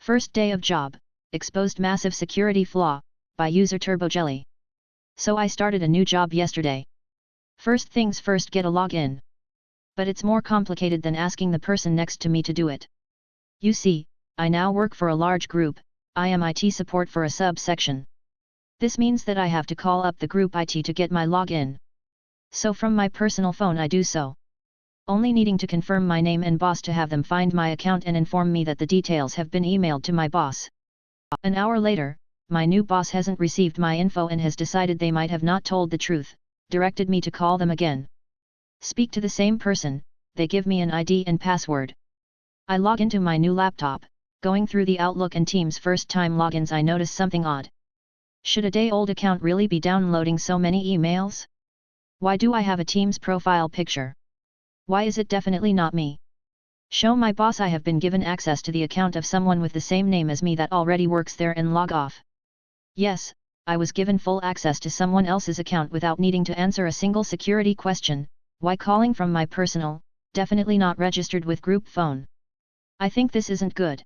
First day of job, exposed massive security flaw, by user TurboJelly. So I started a new job yesterday. First things first, get a login. But it's more complicated than asking the person next to me to do it. You see, I now work for a large group, I am IT support for a subsection. This means that I have to call up the group IT to get my login. So from my personal phone I do so. Only needing to confirm my name and boss to have them find my account and inform me that the details have been emailed to my boss. An hour later, my new boss hasn't received my info and has decided they might have not told the truth, directed me to call them again. Speak to the same person, they give me an ID and password. I log into my new laptop, going through the Outlook and Teams first time logins I notice something odd. Should a day-old account really be downloading so many emails? Why do I have a Teams profile picture? Why is it definitely not me? Show my boss I have been given access to the account of someone with the same name as me that already works there and log off. Yes, I was given full access to someone else's account without needing to answer a single security question. Why calling from my personal, definitely not registered with group phone? I think this isn't good.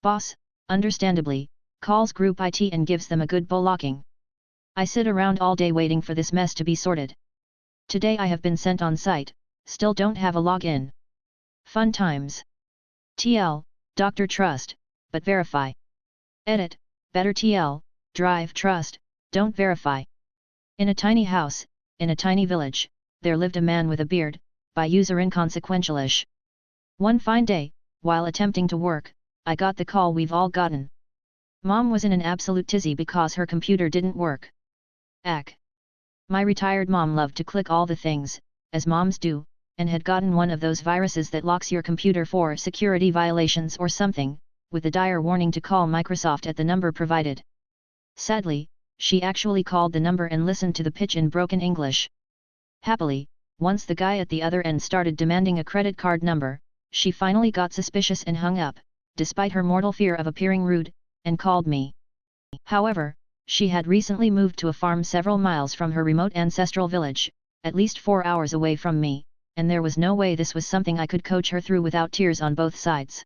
Boss, understandably, calls group IT and gives them a good blocking. I sit around all day waiting for this mess to be sorted. Today I have been sent on site, still don't have a login. Fun times. TL, Dr. Trust, but verify. Edit, better TL, drive trust, don't verify. In a tiny house, in a tiny village, there lived a man with a beard, by user inconsequential-ish. One fine day, while attempting to work, I got the call we've all gotten. Mom was in an absolute tizzy because her computer didn't work. Ack. My retired mom loved to click all the things, as moms do, and had gotten one of those viruses that locks your computer for security violations or something, with the dire warning to call Microsoft at the number provided. Sadly, she actually called the number and listened to the pitch in broken English. Happily, once the guy at the other end started demanding a credit card number, she finally got suspicious and hung up, despite her mortal fear of appearing rude, and called me. However, she had recently moved to a farm several miles from her remote ancestral village, at least 4 hours away from me, and there was no way this was something I could coach her through without tears on both sides.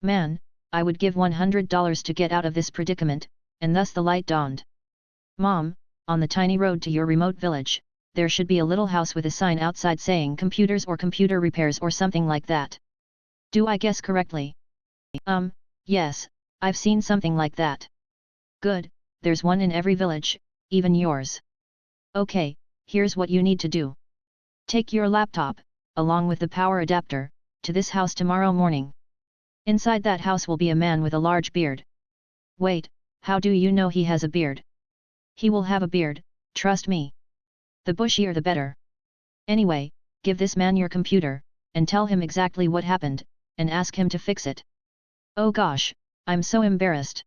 Man, I would give $100 to get out of this predicament, and thus the light dawned. Mom, on the tiny road to your remote village, there should be a little house with a sign outside saying computers or computer repairs or something like that. Do I guess correctly? Yes, I've seen something like that. Good, there's one in every village, even yours. Okay, here's what you need to do. Take your laptop, along with the power adapter, to this house tomorrow morning. Inside that house will be a man with a large beard. Wait, how do you know he has a beard? He will have a beard, trust me. The bushier the better. Anyway, give this man your computer, and tell him exactly what happened, and ask him to fix it. Oh gosh, I'm so embarrassed.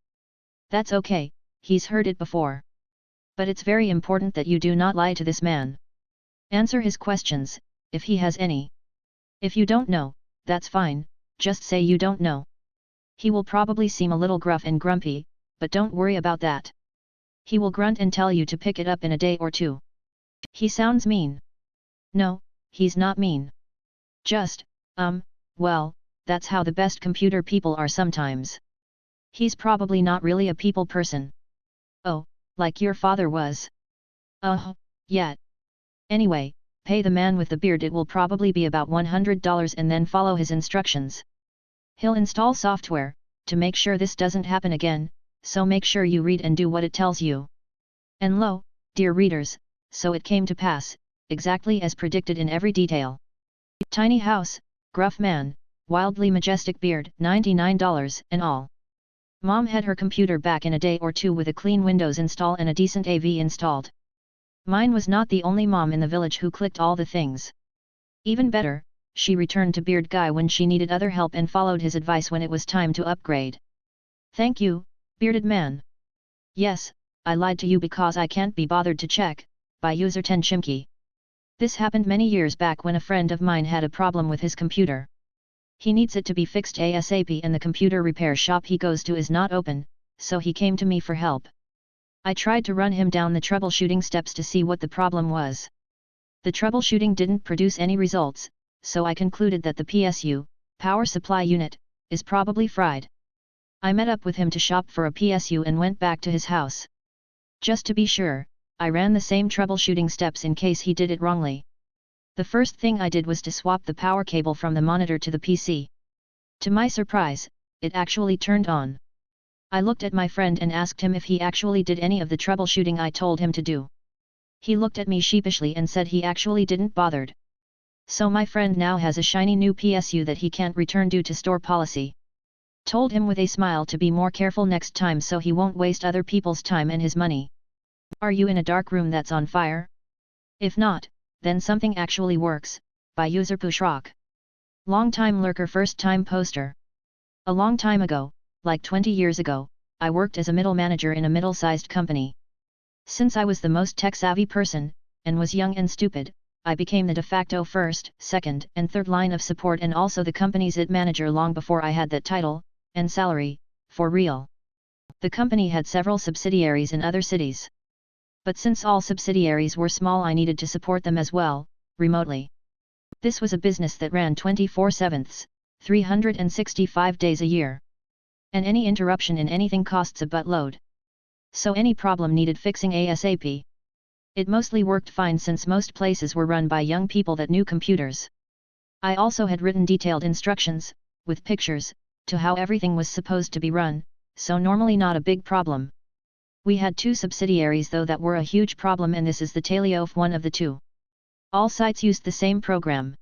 That's okay, he's heard it before. But it's very important that you do not lie to this man. Answer his questions, if he has any. If you don't know, that's fine, just say you don't know. He will probably seem a little gruff and grumpy, but don't worry about that. He will grunt and tell you to pick it up in a day or two. He sounds mean. No, he's not mean. Just, well, that's how the best computer people are sometimes. He's probably not really a people person. Oh, like your father was. Yeah. Anyway, pay the man with the beard, it will probably be about $100, and then follow his instructions. He'll install software, to make sure this doesn't happen again, so make sure you read and do what it tells you. And lo, dear readers, so it came to pass, exactly as predicted in every detail. Tiny house, gruff man, wildly majestic beard, $99 and all. Mom had her computer back in a day or two with a clean Windows install and a decent AV installed. Mine was not the only mom in the village who clicked all the things. Even better, she returned to Beard Guy when she needed other help and followed his advice when it was time to upgrade. Thank you, bearded man. Yes, I lied to you because I can't be bothered to check, by user 10 Chimkey. This happened many years back when a friend of mine had a problem with his computer. He needs it to be fixed ASAP and the computer repair shop he goes to is not open, so he came to me for help. I tried to run him down the troubleshooting steps to see what the problem was. The troubleshooting didn't produce any results, so I concluded that the PSU, power supply unit, is probably fried. I met up with him to shop for a PSU and went back to his house. Just to be sure, I ran the same troubleshooting steps in case he did it wrongly. The first thing I did was to swap the power cable from the monitor to the PC. To my surprise, it actually turned on. I looked at my friend and asked him if he actually did any of the troubleshooting I told him to do. He looked at me sheepishly and said he actually didn't bothered. So my friend now has a shiny new PSU that he can't return due to store policy. Told him with a smile to be more careful next time so he won't waste other people's time and his money. Are you in a dark room that's on fire? If not, then something actually works, by user Pushrock. Long time lurker first time poster. A long time ago, like 20 years ago, I worked as a middle manager in a middle-sized company. Since I was the most tech-savvy person, and was young and stupid, I became the de facto first, second, and third line of support and also the company's IT manager long before I had that title, and salary, for real. The company had several subsidiaries in other cities. But since all subsidiaries were small I needed to support them as well, remotely. This was a business that ran 24/7, 365 days a year. And any interruption in anything costs a buttload. So any problem needed fixing ASAP. It mostly worked fine since most places were run by young people that knew computers. I also had written detailed instructions, with pictures, to how everything was supposed to be run, so normally not a big problem. We had two subsidiaries though that were a huge problem and this is the Taliof one of the two. All sites used the same program.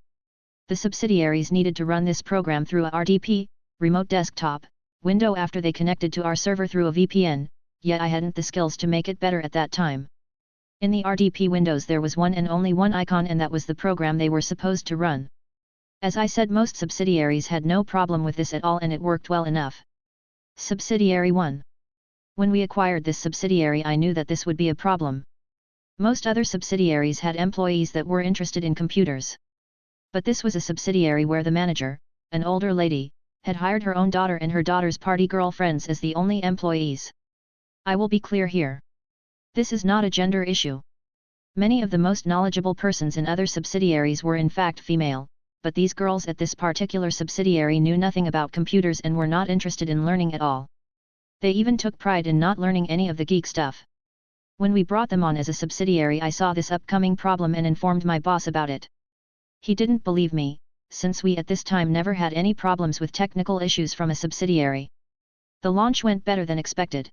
The subsidiaries needed to run this program through a RDP, remote desktop, window after they connected to our server through a VPN, yet I hadn't the skills to make it better at that time. In the RDP windows there was one and only one icon and that was the program they were supposed to run. As I said, most subsidiaries had no problem with this at all and it worked well enough. Subsidiary 1. When we acquired this subsidiary I knew that this would be a problem. Most other subsidiaries had employees that were interested in computers. But this was a subsidiary where the manager, an older lady, had hired her own daughter and her daughter's party girlfriends as the only employees. I will be clear here. This is not a gender issue. Many of the most knowledgeable persons in other subsidiaries were in fact female, but these girls at this particular subsidiary knew nothing about computers and were not interested in learning at all. They even took pride in not learning any of the geek stuff. When we brought them on as a subsidiary I saw this upcoming problem and informed my boss about it. He didn't believe me, since we at this time never had any problems with technical issues from a subsidiary. The launch went better than expected.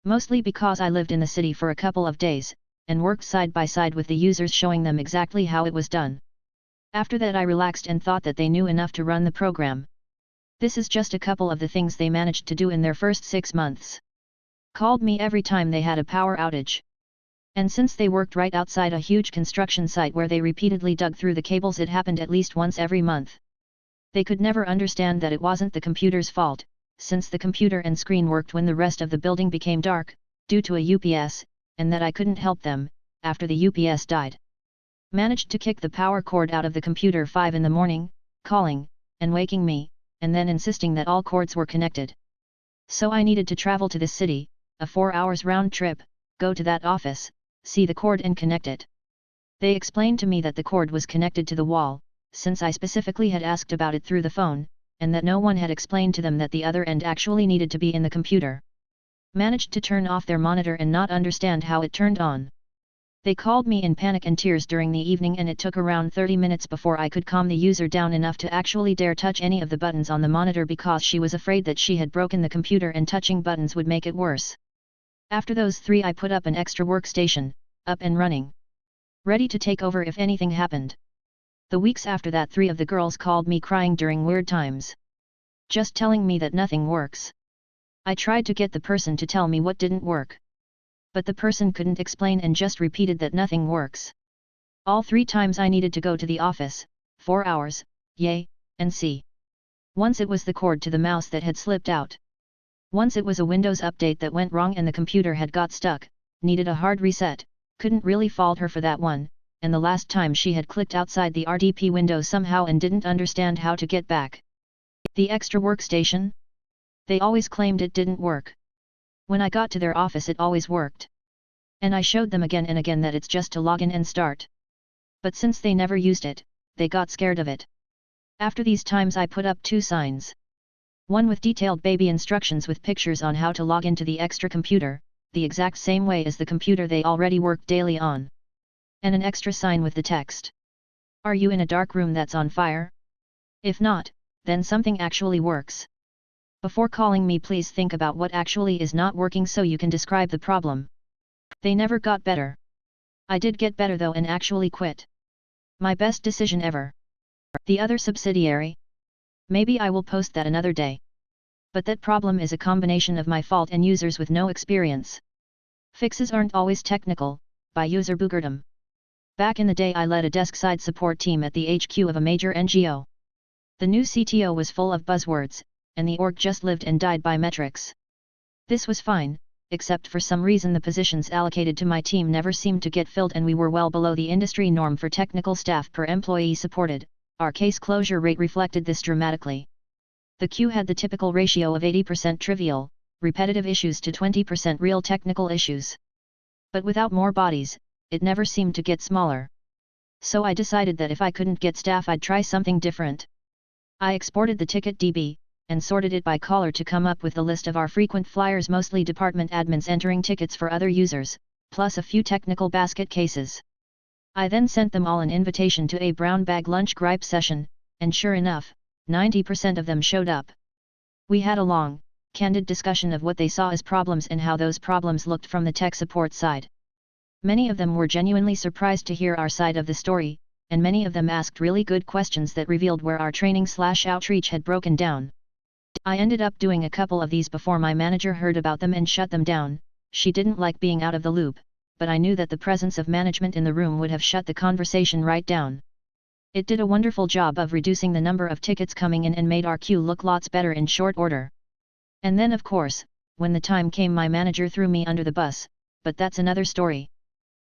Mostly because I lived in the city for a couple of days, and worked side by side with the users showing them exactly how it was done. After that I relaxed and thought that they knew enough to run the program. This is just a couple of the things they managed to do in their first 6 months. Called me every time they had a power outage. And since they worked right outside a huge construction site where they repeatedly dug through the cables, it happened at least once every month. They could never understand that it wasn't the computer's fault, since the computer and screen worked when the rest of the building became dark, due to a UPS, and that I couldn't help them, after the UPS died. Managed to kick the power cord out of the computer 5 in the morning, calling, and waking me, and then insisting that all cords were connected. So I needed to travel to this city, a 4 hours round trip, go to that office, see the cord and connect it. They explained to me that the cord was connected to the wall, since I specifically had asked about it through the phone, and that no one had explained to them that the other end actually needed to be in the computer. Managed to turn off their monitor and not understand how it turned on. They called me in panic and tears during the evening and it took around 30 minutes before I could calm the user down enough to actually dare touch any of the buttons on the monitor because she was afraid that she had broken the computer and touching buttons would make it worse. After those 3 I put up an extra workstation, up and running. Ready to take over if anything happened. The weeks after that 3 of the girls called me crying during weird times. Just telling me that nothing works. I tried to get the person to tell me what didn't work. But the person couldn't explain and just repeated that nothing works. All 3 times I needed to go to the office, 4 hours, yay, and see. Once it was the cord to the mouse that had slipped out. Once it was a Windows update that went wrong and the computer had got stuck, needed a hard reset, couldn't really fault her for that one, and the last time she had clicked outside the RDP window somehow and didn't understand how to get back. The extra workstation? They always claimed it didn't work. When I got to their office it always worked. And I showed them again and again that it's just to log in and start. But since they never used it, they got scared of it. After these times I put up 2 signs. One with detailed baby instructions with pictures on how to log into the extra computer, the exact same way as the computer they already worked daily on. And an extra sign with the text. Are you in a dark room that's on fire? If not, then something actually works. Before calling me, please think about what actually is not working so you can describe the problem. They never got better. I did get better though and actually quit. My best decision ever. The other subsidiary? Maybe I will post that another day. But that problem is a combination of my fault and users with no experience. Fixes aren't always technical, by user boogerdom. Back in the day I led a desk-side support team at the HQ of a major NGO. The new CTO was full of buzzwords, and the org just lived and died by metrics. This was fine, except for some reason the positions allocated to my team never seemed to get filled and we were well below the industry norm for technical staff per employee supported. Our case closure rate reflected this dramatically. The queue had the typical ratio of 80% trivial, repetitive issues to 20% real technical issues. But without more bodies, it never seemed to get smaller. So I decided that if I couldn't get staff I'd try something different. I exported the ticket DB, and sorted it by caller to come up with the list of our frequent flyers, mostly department admins entering tickets for other users, plus a few technical basket cases. I then sent them all an invitation to a brown bag lunch gripe session, and sure enough, 90% of them showed up. We had a long, candid discussion of what they saw as problems and how those problems looked from the tech support side. Many of them were genuinely surprised to hear our side of the story, and many of them asked really good questions that revealed where our training/outreach had broken down. I ended up doing a couple of these before my manager heard about them and shut them down. She didn't like being out of the loop, but I knew that the presence of management in the room would have shut the conversation right down. It did a wonderful job of reducing the number of tickets coming in and made our queue look lots better in short order. And then of course, when the time came my manager threw me under the bus, but that's another story.